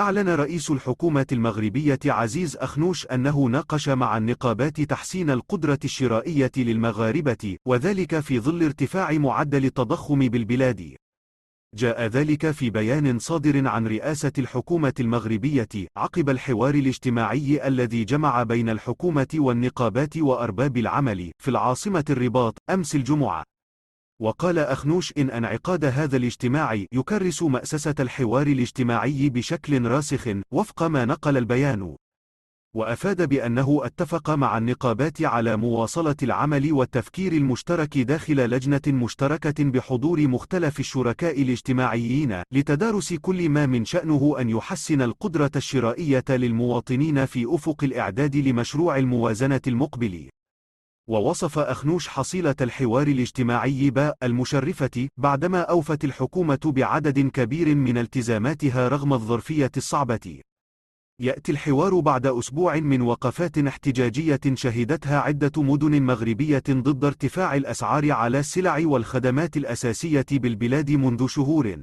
أعلن رئيس الحكومة المغربية عزيز أخنوش أنه ناقش مع النقابات تحسين القدرة الشرائية للمغاربة، وذلك في ظل ارتفاع معدل التضخم بالبلاد. جاء ذلك في بيان صادر عن رئاسة الحكومة المغربية عقب الحوار الاجتماعي الذي جمع بين الحكومة والنقابات وأرباب العمل في العاصمة الرباط أمس الجمعة. وقال أخنوش إن انعقاد هذا الاجتماع يكرس مأسسة الحوار الاجتماعي بشكل راسخ وفق ما نقل البيان. وأفاد بأنه اتفق مع النقابات على مواصلة العمل والتفكير المشترك داخل لجنة مشتركة بحضور مختلف الشركاء الاجتماعيين لتدارس كل ما من شأنه أن يحسن القدرة الشرائية للمواطنين في أفق الإعداد لمشروع الموازنة المقبل. ووصف أخنوش حصيلة الحوار الاجتماعي المشرفة بعدما أوفت الحكومة بعدد كبير من التزاماتها رغم الظرفية الصعبة. يأتي الحوار بعد أسبوع من وقفات احتجاجية شهدتها عدة مدن مغربية ضد ارتفاع الأسعار على السلع والخدمات الأساسية بالبلاد منذ شهور.